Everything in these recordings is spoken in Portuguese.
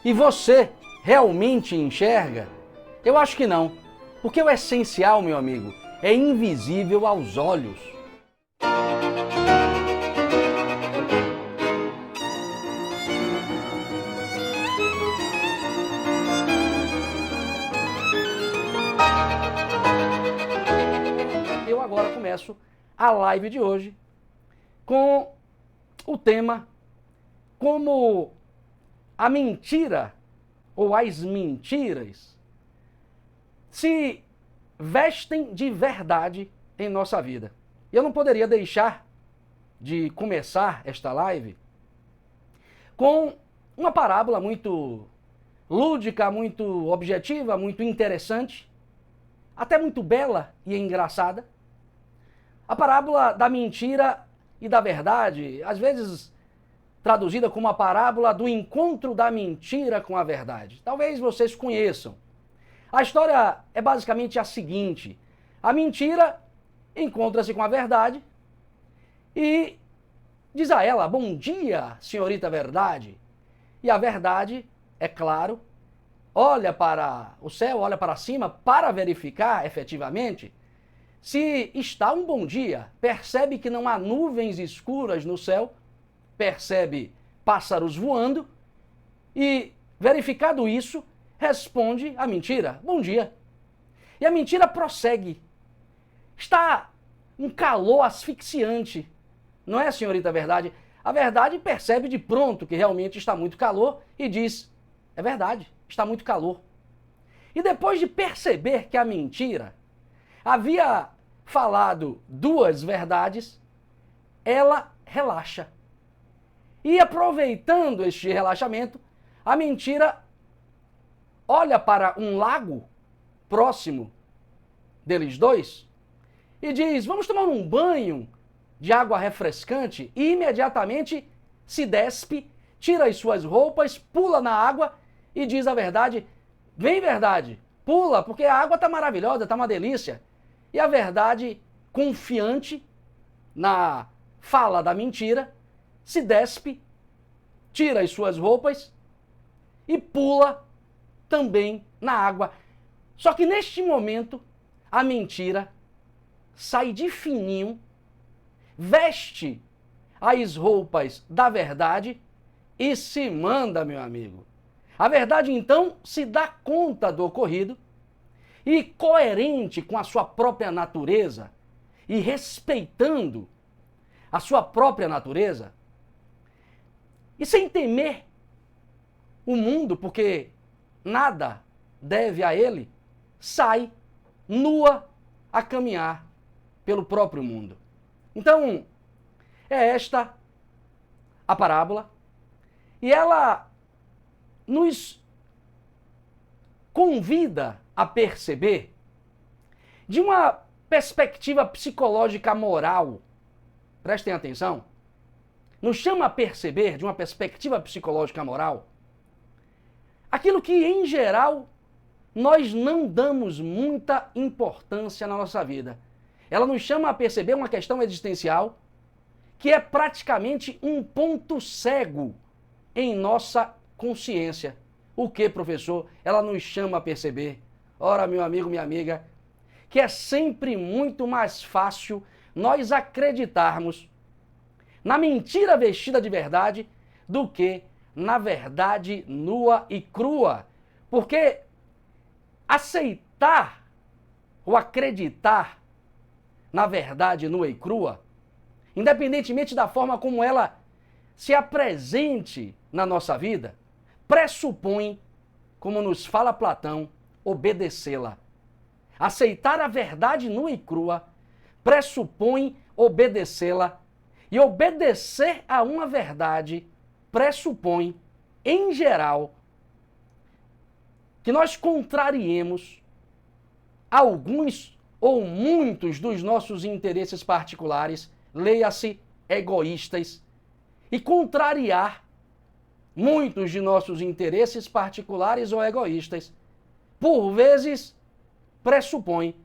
E você realmente enxerga? Eu acho que não, porque o essencial, meu amigo, é invisível aos olhos. Eu agora começo a live de hoje com o tema como a mentira ou as mentiras se vestem de verdade em nossa vida. Eu não poderia deixar de começar esta live com uma parábola muito lúdica, muito objetiva, muito interessante, até muito bela e engraçada. A parábola da mentira e da verdade, às vezes traduzida como a parábola do encontro da mentira com a verdade. Talvez vocês conheçam. A história é basicamente a seguinte: a mentira encontra-se com a verdade e diz a ela: bom dia, senhorita verdade. E a verdade, é claro, olha para o céu, olha para cima para verificar efetivamente se está um bom dia. Percebe que não há nuvens escuras no céu, percebe pássaros voando e, verificado isso, responde a mentira: bom dia. E a mentira prossegue. Está um calor asfixiante, não é, senhorita verdade? A verdade percebe de pronto que realmente está muito calor e diz: é verdade, está muito calor. E depois de perceber que a mentira havia falado duas verdades, ela relaxa. E aproveitando este relaxamento, a mentira olha para um lago próximo deles dois e diz: vamos tomar um banho de água refrescante, e imediatamente se despe, tira as suas roupas, pula na água e diz a verdade: vem verdade, pula, porque a água está maravilhosa, está uma delícia. E a verdade, confiante na fala da mentira, se despe, tira as suas roupas e pula também na água. Só que neste momento, a mentira sai de fininho, veste as roupas da verdade e se manda, meu amigo. A verdade, então, se dá conta do ocorrido e, coerente com a sua própria natureza e respeitando a sua própria natureza, e sem temer o mundo, porque nada deve a ele, sai nua a caminhar pelo próprio mundo. Então, é esta a parábola, e ela nos convida a perceber, de uma perspectiva psicológica moral, prestem atenção, nos chama a perceber, de uma perspectiva psicológica moral, aquilo que, em geral, nós não damos muita importância na nossa vida. Ela nos chama a perceber uma questão existencial que é praticamente um ponto cego em nossa consciência. O que, professor? Ela nos chama a perceber. Ora, meu amigo, minha amiga, que é sempre muito mais fácil nós acreditarmos na mentira vestida de verdade do que na verdade nua e crua. Porque aceitar ou acreditar na verdade nua e crua, independentemente da forma como ela se apresente na nossa vida, pressupõe, como nos fala Platão, obedecê-la. Aceitar a verdade nua e crua pressupõe obedecê-la, e obedecer a uma verdade pressupõe, em geral, que nós contrariemos alguns ou muitos dos nossos interesses particulares, leia-se egoístas, e contrariar muitos de nossos interesses particulares ou egoístas, por vezes, pressupõe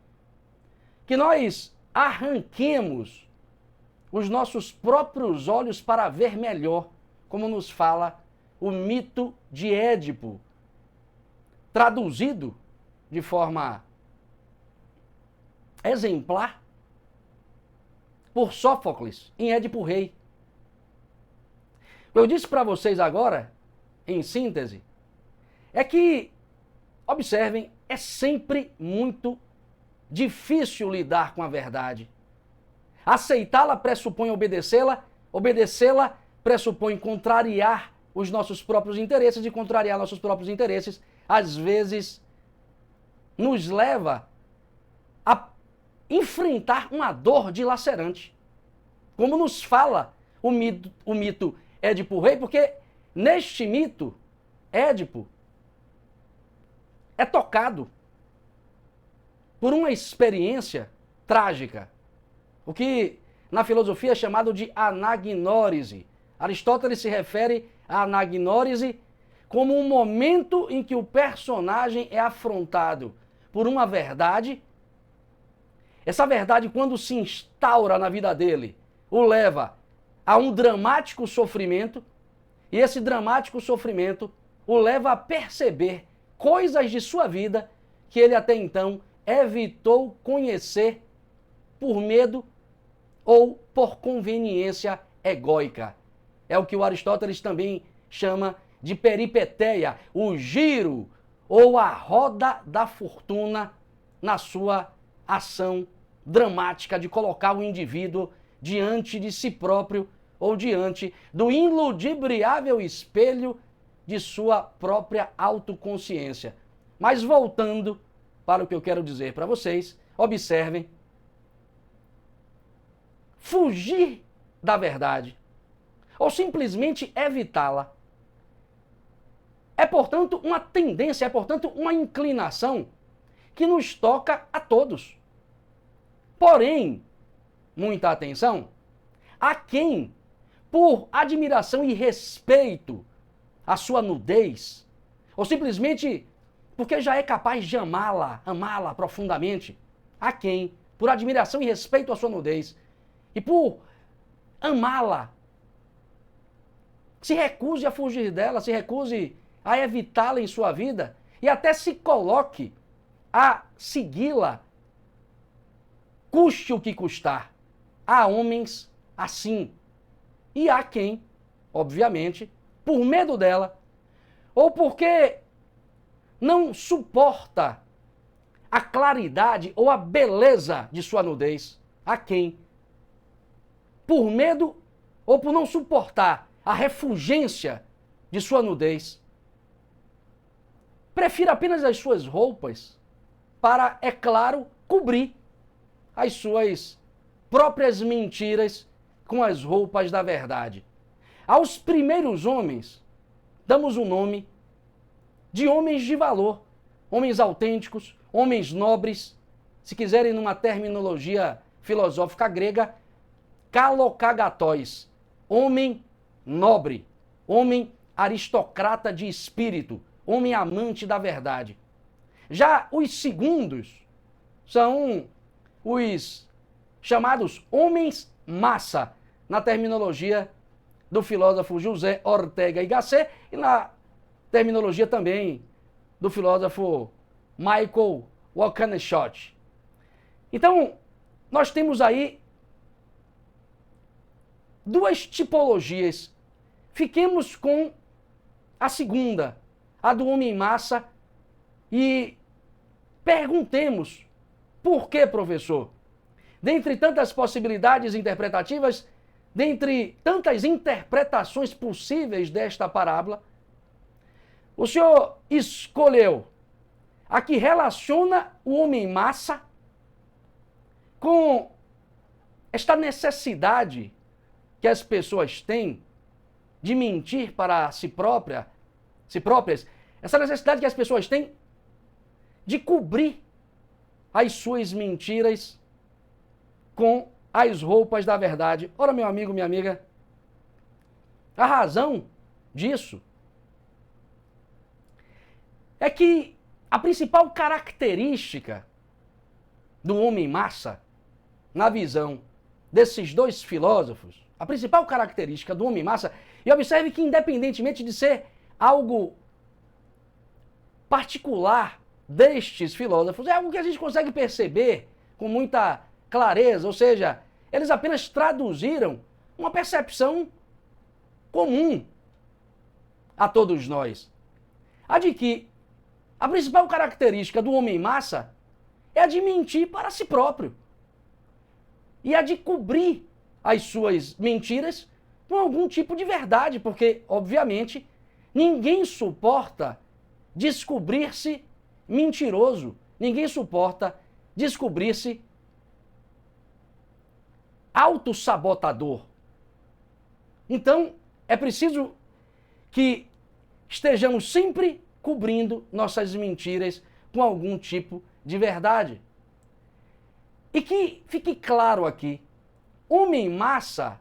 que nós arranquemos os nossos próprios olhos para ver melhor, como nos fala o mito de Édipo, traduzido de forma exemplar por Sófocles em Édipo Rei. O que eu disse para vocês agora, em síntese, é que, observem, é sempre muito difícil lidar com a verdade. Aceitá-la pressupõe obedecê-la, obedecê-la pressupõe contrariar os nossos próprios interesses, e contrariar nossos próprios interesses, às vezes, nos leva a enfrentar uma dor dilacerante. Como nos fala o mito Édipo Rei, porque neste mito, Édipo é tocado por uma experiência trágica, o que na filosofia é chamado de anagnórise. Aristóteles se refere à anagnórise como um momento em que o personagem é afrontado por uma verdade. Essa verdade, quando se instaura na vida dele, o leva a um dramático sofrimento, e esse dramático sofrimento o leva a perceber coisas de sua vida que ele até então evitou conhecer por medo ou por conveniência egóica. É o que o Aristóteles também chama de peripeteia, o giro ou a roda da fortuna na sua ação dramática de colocar o indivíduo diante de si próprio ou diante do iludibriável espelho de sua própria autoconsciência. Mas voltando para o que eu quero dizer para vocês, observem, fugir da verdade ou simplesmente evitá-la é, portanto, uma tendência, é, portanto, uma inclinação que nos toca a todos. Porém, muita atenção, há quem, por admiração e respeito à sua nudez, ou simplesmente porque já é capaz de amá-la profundamente, há quem, por admiração e respeito à sua nudez, e por amá-la, se recuse a fugir dela, se recuse a evitá-la em sua vida e até se coloque a segui-la, custe o que custar. Há homens assim. E há quem, obviamente, por medo dela, ou porque não suporta a claridade ou a beleza de sua nudez, há quem, por medo ou por não suportar a refulgência de sua nudez, prefira apenas as suas roupas para, é claro, cobrir as suas próprias mentiras com as roupas da verdade. Aos primeiros homens, damos o nome de homens de valor, homens autênticos, homens nobres, se quiserem numa terminologia filosófica grega, kalokagatóis, homem nobre, homem aristocrata de espírito, homem amante da verdade. Já os segundos são os chamados homens massa, na terminologia do filósofo José Ortega y Gasset e na terminologia também do filósofo Michael Walkenschott. Então, nós temos aí duas tipologias. Fiquemos com a segunda, a do homem massa, e perguntemos, por que, professor? Dentre tantas possibilidades interpretativas, dentre tantas interpretações possíveis desta parábola, o senhor escolheu a que relaciona o homem massa com esta necessidade que as pessoas têm de mentir para si próprias, essa necessidade que as pessoas têm de cobrir as suas mentiras com as roupas da verdade. Ora, meu amigo, minha amiga, a razão disso é que a principal característica do homem massa, na visão desses dois filósofos, a principal característica do homem massa, E observe que, independentemente de ser algo particular destes filósofos, é algo que a gente consegue perceber com muita clareza, ou seja, eles apenas traduziram uma percepção comum a todos nós. A de que a principal característica do homem-massa é a de mentir para si próprio e a de cobrir as suas mentiras com algum tipo de verdade, porque, obviamente, ninguém suporta descobrir-se mentiroso, ninguém suporta descobrir-se autossabotador. Então, é preciso que estejamos sempre cobrindo nossas mentiras com algum tipo de verdade. E que fique claro aqui, homem-massa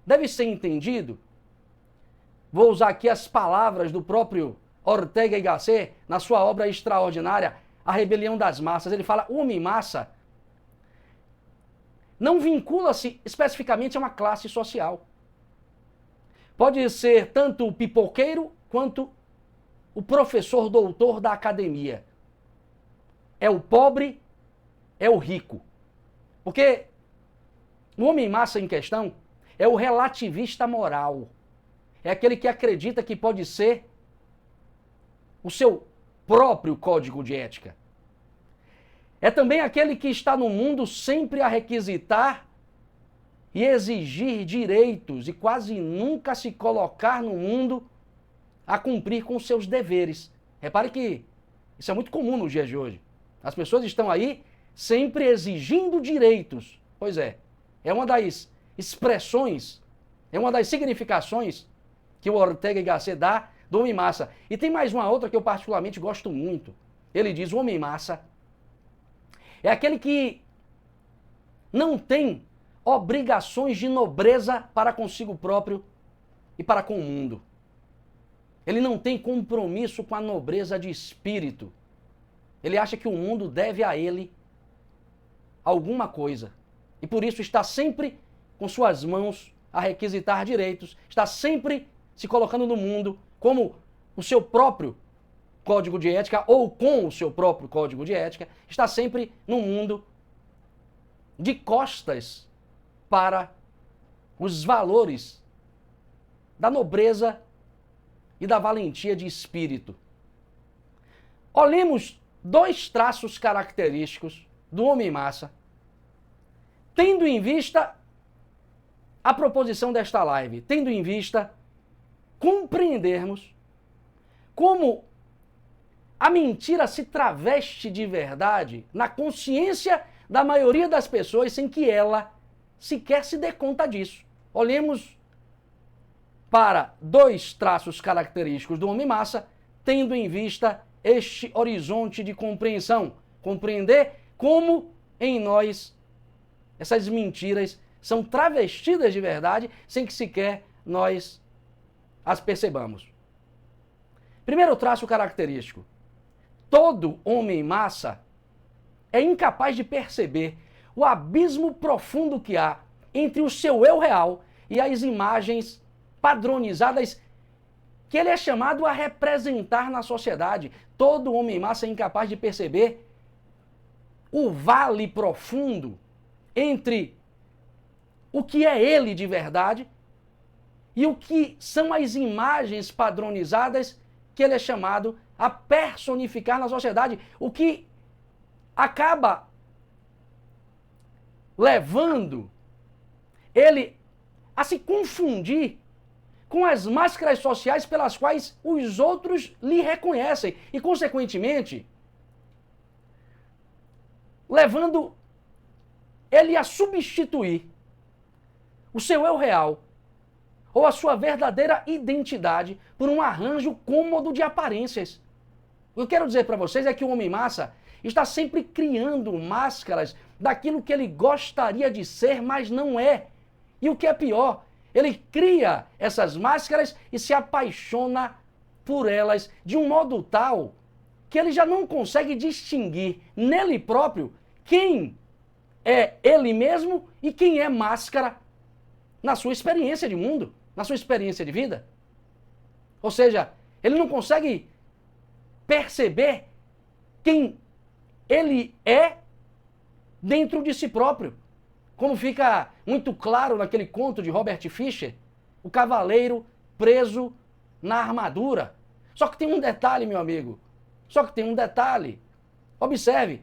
deve ser entendido, vou usar aqui as palavras do próprio Ortega y Gasset, na sua obra extraordinária, A Rebelião das Massas. Ele fala, o homem-massa não vincula-se especificamente a uma classe social. Pode ser tanto o pipoqueiro quanto o professor doutor da academia. É o pobre, é o rico. Porque o homem-massa em questão é o relativista moral. É aquele que acredita que pode ser o seu próprio código de ética. É também aquele que está no mundo sempre a requisitar e exigir direitos e quase nunca se colocar no mundo a cumprir com seus deveres. Repare que isso é muito comum nos dias de hoje. As pessoas estão aí sempre exigindo direitos. Pois é uma das expressões, é uma das significações que o Ortega y Gasset dá do homem-massa. E tem mais uma outra que eu particularmente gosto muito. Ele diz, o homem-massa é aquele que não tem obrigações de nobreza para consigo próprio e para com o mundo. Ele não tem compromisso com a nobreza de espírito. Ele acha que o mundo deve a ele alguma coisa. E por isso está sempre com suas mãos a requisitar direitos, está sempre se colocando no mundo como o seu próprio código de ética ou com o seu próprio código de ética, está sempre no mundo de costas para os valores da nobreza e da valentia de espírito. Olhemos dois traços característicos do homem-massa, tendo em vista a proposição desta live, tendo em vista compreendermos como a mentira se traveste de verdade na consciência da maioria das pessoas sem que ela sequer se dê conta disso. Olhemos para dois traços característicos do homem-massa, tendo em vista este horizonte de compreensão. Compreender como em nós essas mentiras são travestidas de verdade sem que sequer nós as percebamos. Primeiro traço característico. Todo homem-massa é incapaz de perceber o abismo profundo que há entre o seu eu real e as imagens padronizadas que ele é chamado a representar na sociedade. Todo homem-massa é incapaz de perceber o vale profundo entre o que é ele de verdade e o que são as imagens padronizadas que ele é chamado a personificar na sociedade, o que acaba levando ele a se confundir com as máscaras sociais pelas quais os outros lhe reconhecem e, consequentemente, levando ele a substituir o seu eu real ou a sua verdadeira identidade por um arranjo cômodo de aparências. O que eu quero dizer para vocês é que o homem-massa está sempre criando máscaras daquilo que ele gostaria de ser, mas não é. E o que é pior, ele cria essas máscaras e se apaixona por elas de um modo tal que ele já não consegue distinguir nele próprio quem é ele mesmo e quem é máscara na sua experiência de mundo. na sua experiência de vida. Ou seja, ele não consegue perceber quem ele é dentro de si próprio. Como fica muito claro naquele conto de Robert Fisher, o cavaleiro preso na armadura. Só que tem um detalhe, meu amigo. Só que tem um detalhe. Observe.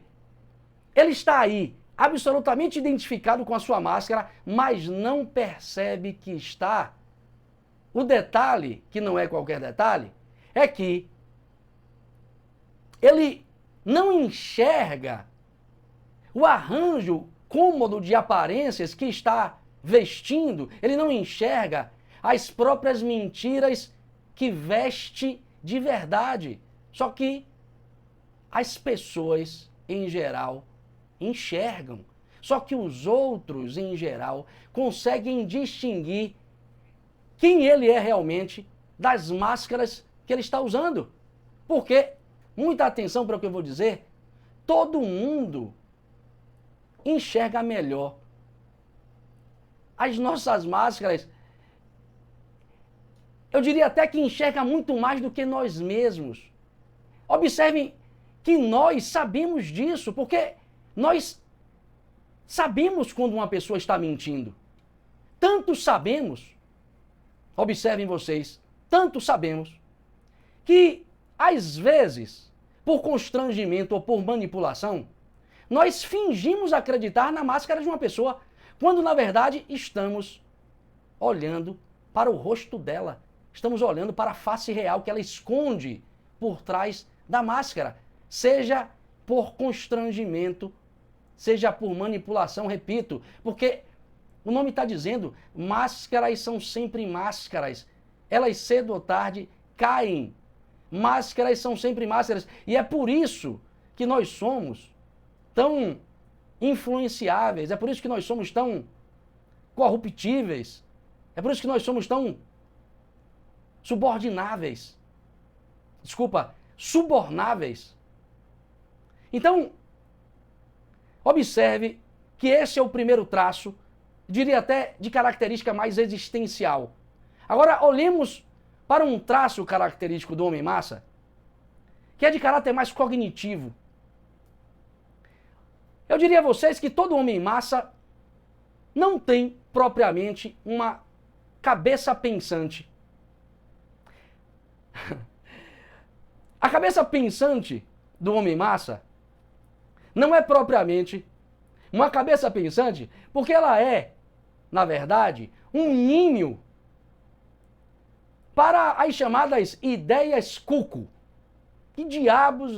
Ele está aí, absolutamente identificado com a sua máscara, mas não percebe que está. O detalhe, que não é qualquer detalhe, é que ele não enxerga o arranjo cômodo de aparências que está vestindo, ele não enxerga as próprias mentiras que veste de verdade. Só que as pessoas, em geral, enxergam. Só que os outros, em geral, conseguem distinguir quem ele é realmente das máscaras que ele está usando. Porque, muita atenção para o que eu vou dizer, todo mundo enxerga melhor as nossas máscaras. Eu diria até que enxerga muito mais do que nós mesmos. Observem que nós sabemos disso, porque nós sabemos quando uma pessoa está mentindo. Tanto sabemos, observem vocês, tanto sabemos, que às vezes, por constrangimento ou por manipulação, nós fingimos acreditar na máscara de uma pessoa, quando na verdade estamos olhando para o rosto dela. Estamos olhando para a face real que ela esconde por trás da máscara. Seja por constrangimento, seja por manipulação, repito. Porque o nome está dizendo, máscaras são sempre máscaras. Elas cedo ou tarde caem. Máscaras são sempre máscaras. E é por isso que nós somos tão influenciáveis. É por isso que nós somos tão corruptíveis. É por isso que nós somos tão subordináveis. Desculpa, subornáveis. Então, observe que esse é o primeiro traço, diria até de característica mais existencial. Agora, olhemos para um traço característico do homem-massa, que é de caráter mais cognitivo. Eu diria a vocês que todo homem-massa não tem propriamente uma cabeça pensante. A cabeça pensante do homem-massa não é propriamente uma cabeça pensante, porque ela é, na verdade, um ninho para as chamadas ideias cuco. Que diabos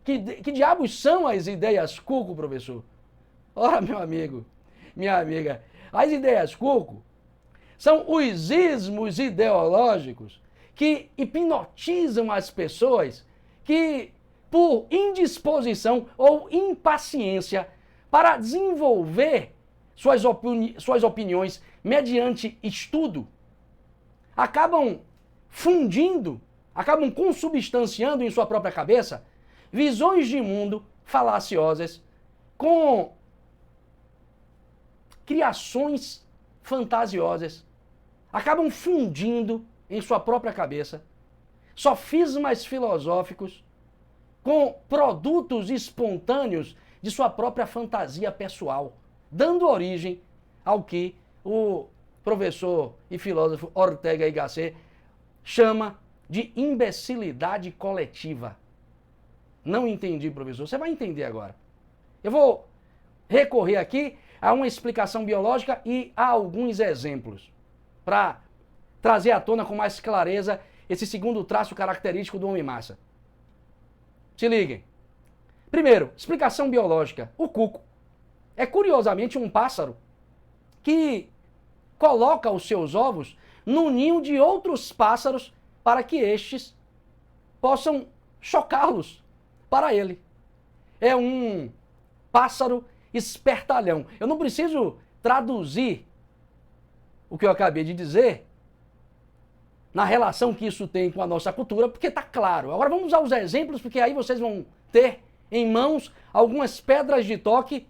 que diabos são as ideias cuco, professor? Ora, meu amigo, minha amiga, as ideias cuco são os ismos ideológicos que hipnotizam as pessoas que, por indisposição ou impaciência para desenvolver suas opiniões mediante estudo, acabam fundindo, acabam consubstanciando em sua própria cabeça visões de mundo falaciosas com criações fantasiosas, acabam fundindo em sua própria cabeça sofismas filosóficos com produtos espontâneos de sua própria fantasia pessoal, dando origem ao que o professor e filósofo Ortega y Gasset chama de imbecilidade coletiva. Não entendi, professor. Você vai entender agora. Eu vou recorrer aqui a uma explicação biológica e a alguns exemplos para trazer à tona com mais clareza esse segundo traço característico do homem-massa. Se liguem. Primeiro, explicação biológica. O cuco é curiosamente um pássaro que coloca os seus ovos no ninho de outros pássaros para que estes possam chocá-los para ele. É um pássaro espertalhão. Eu não preciso traduzir o que eu acabei de dizer na relação que isso tem com a nossa cultura, porque está claro. Agora vamos aos exemplos, porque aí vocês vão ter em mãos algumas pedras de toque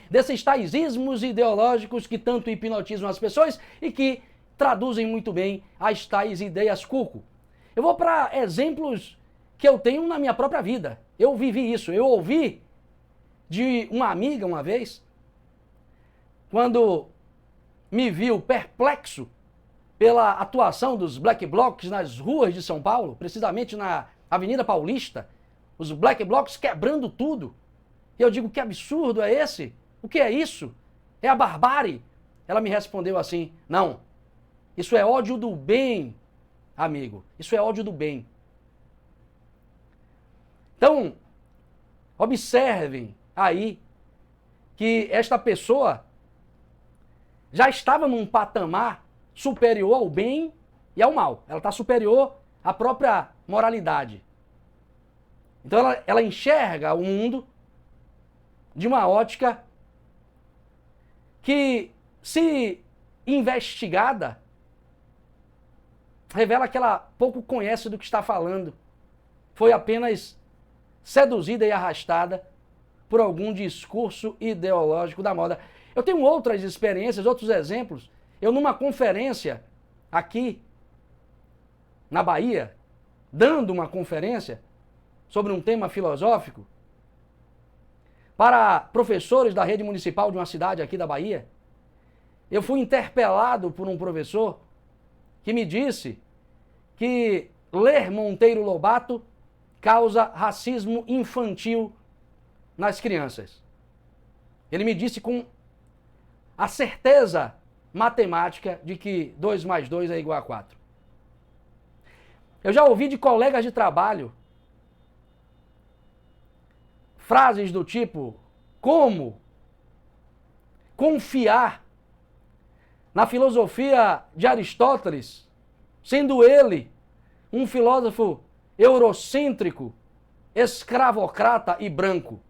desses tais ismos ideológicos que tanto hipnotizam as pessoas e que traduzem muito bem as tais ideias cuco. Eu vou para exemplos que eu tenho na minha própria vida. Eu vivi isso. Eu ouvi de uma amiga uma vez, quando me viu perplexo pela atuação dos Black Blocs nas ruas de São Paulo, precisamente na Avenida Paulista, os Black Blocs quebrando tudo. E eu digo, que absurdo é esse? O que é isso? É a barbárie? Ela me respondeu assim, não, isso é ódio do bem, amigo, isso é ódio do bem. Então, observem aí que esta pessoa já estava num patamar superior ao bem e ao mal. Ela está superior à própria moralidade. Então ela enxerga o mundo de uma ótica que, se investigada, revela que ela pouco conhece do que está falando. Foi apenas seduzida e arrastada por algum discurso ideológico da moda. Eu tenho outras experiências, outros exemplos. Eu, numa conferência aqui na Bahia, dando uma conferência sobre um tema filosófico para professores da rede municipal de uma cidade aqui da Bahia, eu fui interpelado por um professor que me disse que ler Monteiro Lobato causa racismo infantil nas crianças. Ele me disse com a certeza matemática de que 2 mais 2 é igual a 4. Eu já ouvi de colegas de trabalho frases do tipo, como confiar na filosofia de Aristóteles, sendo ele um filósofo eurocêntrico, escravocrata e branco.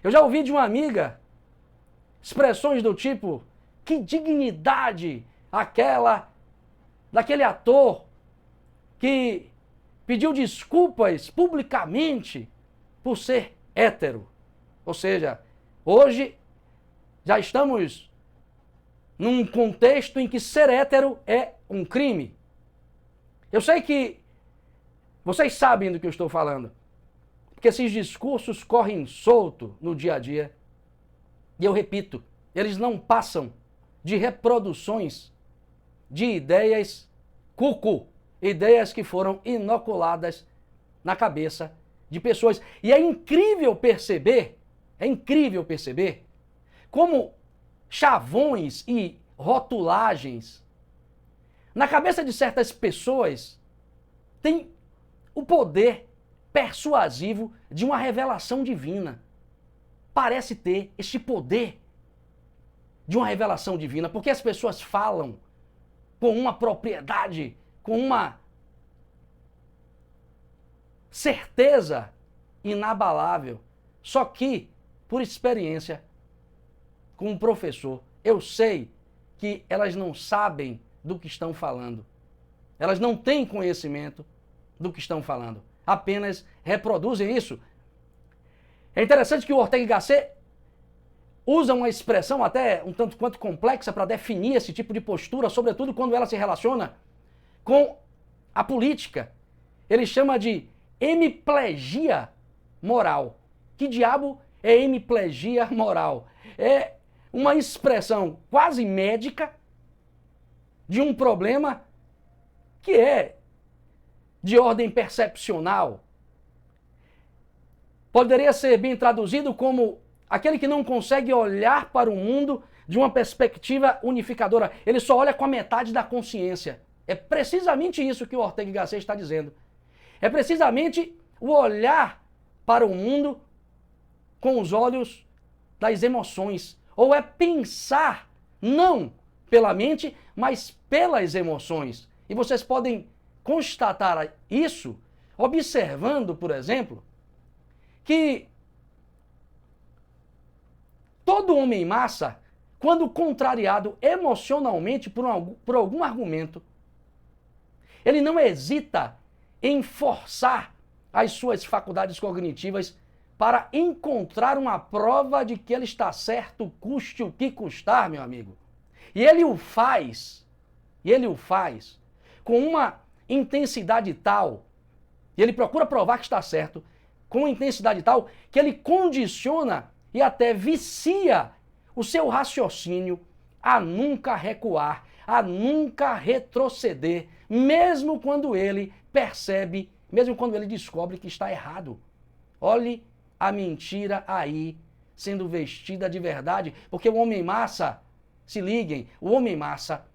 Eu já ouvi de uma amiga expressões do tipo, que dignidade daquele ator que pediu desculpas publicamente por ser hétero. Ou seja, hoje já estamos num contexto em que ser hétero é um crime. Eu sei que vocês sabem do que eu estou falando, porque esses discursos correm solto no dia a dia. E eu repito, eles não passam de reproduções de ideias cucu, ideias que foram inoculadas na cabeça de pessoas. E é incrível perceber como chavões e rotulagens na cabeça de certas pessoas têm o poder persuasivo de uma revelação divina. Parece ter este poder de uma revelação divina, porque as pessoas falam com uma propriedade, com uma certeza inabalável. Só que, por experiência, com um professor, eu sei que elas não sabem do que estão falando. Elas não têm conhecimento do que estão falando. Apenas reproduzem isso. É interessante que o Ortega y Gasset usa uma expressão até um tanto quanto complexa para definir esse tipo de postura, sobretudo quando ela se relaciona com a política. Ele chama de hemiplegia moral. Que diabo é hemiplegia moral? É uma expressão quase médica de um problema que é de ordem percepcional. Poderia ser bem traduzido como aquele que não consegue olhar para o mundo de uma perspectiva unificadora. Ele só olha com a metade da consciência. É precisamente isso que o Ortega y Gasset está dizendo. É precisamente o olhar para o mundo com os olhos das emoções. Ou é pensar não pela mente, mas pelas emoções. E vocês podem constatar isso observando, por exemplo, que todo homem em massa, quando contrariado emocionalmente por algum argumento, ele não hesita em forçar as suas faculdades cognitivas para encontrar uma prova de que ele está certo, custe o que custar, meu amigo. E ele o faz com uma intensidade tal, e ele procura provar que está certo, com uma intensidade tal, que ele condiciona e até vicia o seu raciocínio a nunca recuar, a nunca retroceder, mesmo quando ele percebe, mesmo quando ele descobre que está errado. Olhe a mentira aí sendo vestida de verdade, porque o homem massa, se liguem, o homem massa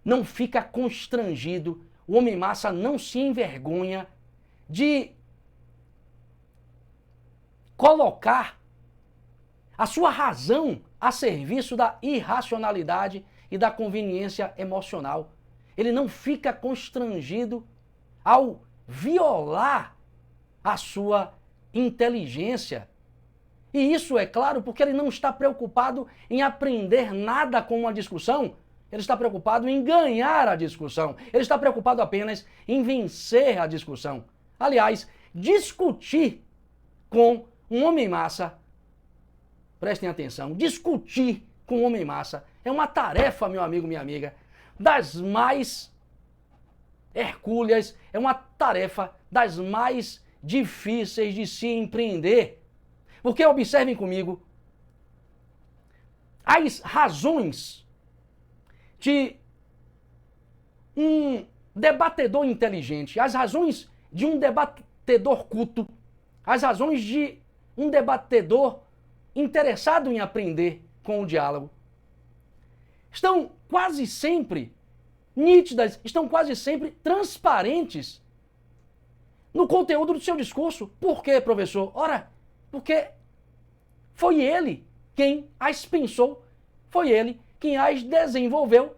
não fica constrangido, o homem massa não se envergonha de colocar a sua razão a serviço da irracionalidade e da conveniência emocional. Ele não fica constrangido ao violar a sua inteligência. E isso é claro porque ele não está preocupado em aprender nada com uma discussão, ele está preocupado em ganhar a discussão, ele está preocupado apenas em vencer a discussão. Aliás, discutir com um homem massa, prestem atenção, discutir com um homem massa é uma tarefa, meu amigo, minha amiga, das mais hercúleas, é uma tarefa das mais difíceis de se empreender. Porque observem comigo, as razões de um debatedor inteligente, as razões de um debatedor culto, as razões de um debatedor interessado em aprender com o diálogo, estão quase sempre nítidas, estão quase sempre transparentes no conteúdo do seu discurso. Por quê, professor? Ora, porque foi ele quem as pensou, foi ele quem as desenvolveu,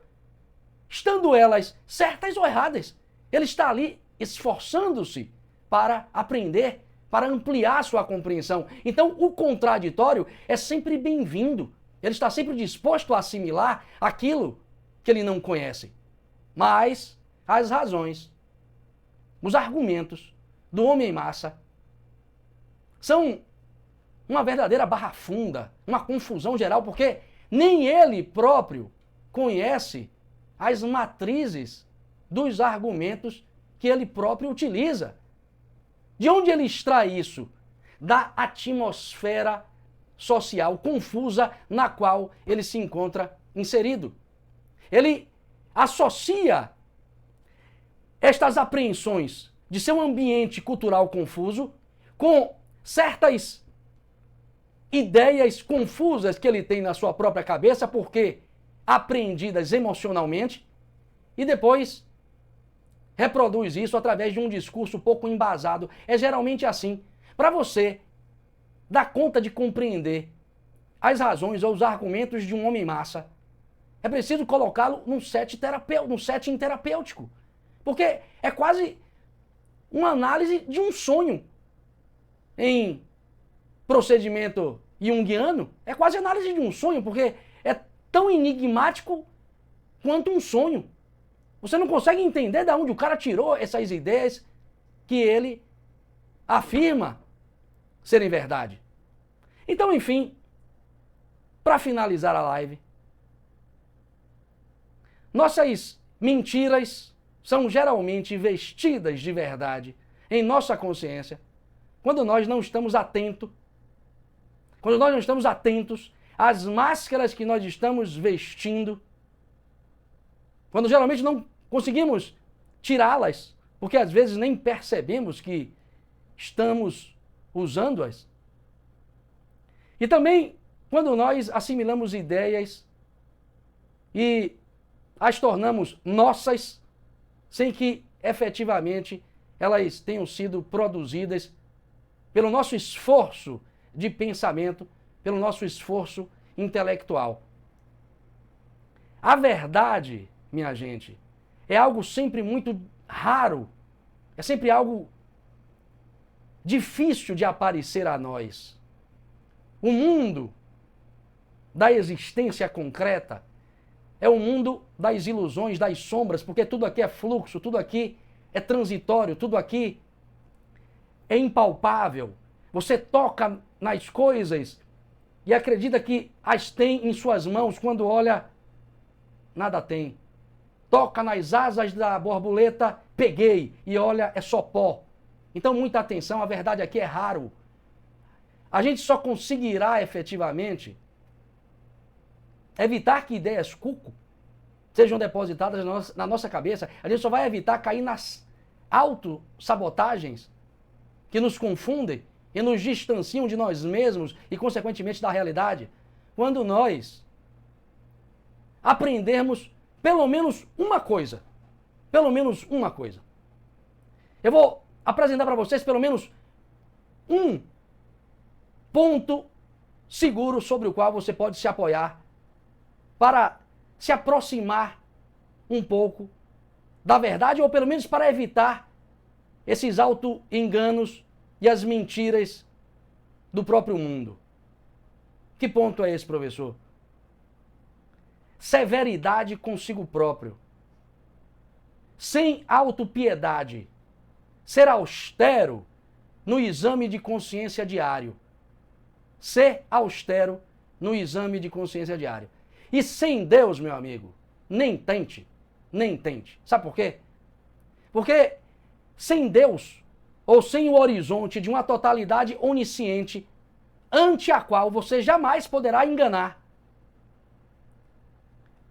estando elas certas ou erradas. Ele está ali esforçando-se para aprender, para ampliar sua compreensão. Então, o contraditório é sempre bem-vindo. Ele está sempre disposto a assimilar aquilo que ele não conhece. Mas as razões, os argumentos do homem massa são uma verdadeira barra funda, uma confusão geral, porque nem ele próprio conhece as matrizes dos argumentos que ele próprio utiliza. De onde ele extrai isso? Da atmosfera social confusa na qual ele se encontra inserido. Ele associa estas apreensões de seu ambiente cultural confuso com certas ideias confusas que ele tem na sua própria cabeça, porque apreendidas emocionalmente, e depois reproduz isso através de um discurso pouco embasado. É geralmente assim. Para você dar conta de compreender as razões ou os argumentos de um homem massa, é preciso colocá-lo num setting terapêutico. Porque é quase uma análise de um sonho. Em procedimento junguiano, é quase análise de um sonho, porque é tão enigmático quanto um sonho. Você não consegue entender de onde o cara tirou essas ideias que ele afirma serem verdade. Então, enfim, para finalizar a live, nossas mentiras são geralmente vestidas de verdade em nossa consciência quando nós não estamos atentos, às máscaras que nós estamos vestindo, quando geralmente não conseguimos tirá-las, porque às vezes nem percebemos que estamos usando-as. E também quando nós assimilamos ideias e as tornamos nossas, sem que efetivamente elas tenham sido produzidas pelo nosso esforço de pensamento, pelo nosso esforço intelectual. A verdade, minha gente, é algo sempre muito raro, é sempre algo difícil de aparecer a nós. O mundo da existência concreta é o mundo das ilusões, das sombras, porque tudo aqui é fluxo, tudo aqui é transitório, tudo aqui é impalpável. Você toca nas coisas e acredita que as tem em suas mãos quando olha nada tem. Toca nas asas da borboleta, peguei, e olha, é só pó. Então, muita atenção, a verdade aqui é raro. A gente só conseguirá efetivamente evitar que ideias cuco sejam depositadas na nossa cabeça. A gente só vai evitar cair nas autossabotagens que nos confundem e nos distanciam de nós mesmos e, consequentemente, da realidade, quando nós aprendermos pelo menos uma coisa. Pelo menos uma coisa. Eu vou apresentar para vocês pelo menos um ponto seguro sobre o qual você pode se apoiar para se aproximar um pouco da verdade, ou pelo menos para evitar esses auto-enganos e as mentiras do próprio mundo. Que ponto é esse, professor? Severidade consigo próprio. Sem autopiedade. Ser austero no exame de consciência diário. Ser austero no exame de consciência diário. E sem Deus, meu amigo, nem tente, nem tente. Sabe por quê? Porque sem Deus, ou sem o horizonte de uma totalidade onisciente, ante a qual você jamais poderá enganar,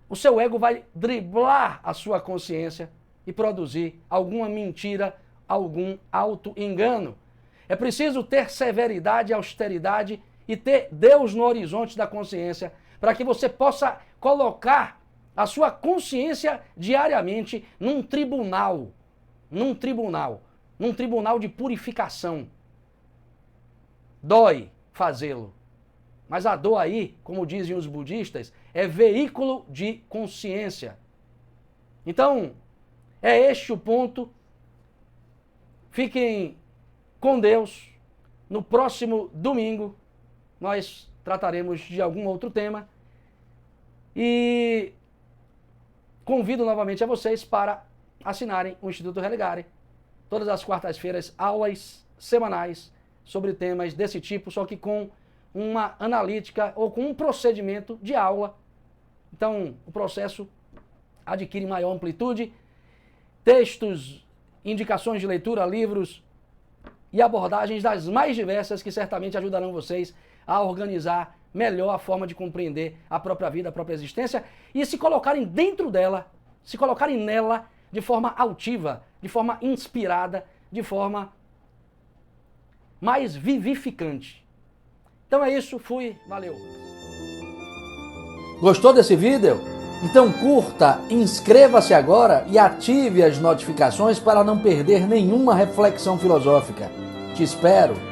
o seu ego vai driblar a sua consciência e produzir alguma mentira, algum auto-engano. É preciso ter severidade, austeridade e ter Deus no horizonte da consciência para que você possa colocar a sua consciência diariamente num tribunal de purificação. Dói fazê-lo. Mas a dor aí, como dizem os budistas, é veículo de consciência. Então, é este o ponto. Fiquem com Deus. No próximo domingo, nós trataremos de algum outro tema. E convido novamente a vocês para assinarem o Instituto Religare. Todas as quartas-feiras, aulas semanais sobre temas desse tipo, só que com uma analítica ou com um procedimento de aula. Então, o processo adquire maior amplitude. Textos, indicações de leitura, livros e abordagens das mais diversas que certamente ajudarão vocês a organizar melhor a forma de compreender a própria vida, a própria existência e se colocarem dentro dela, se colocarem nela de forma altiva, de forma inspirada, de forma mais vivificante. Então é isso, fui, valeu. Gostou desse vídeo? Então curta, inscreva-se agora e ative as notificações para não perder nenhuma reflexão filosófica. Te espero.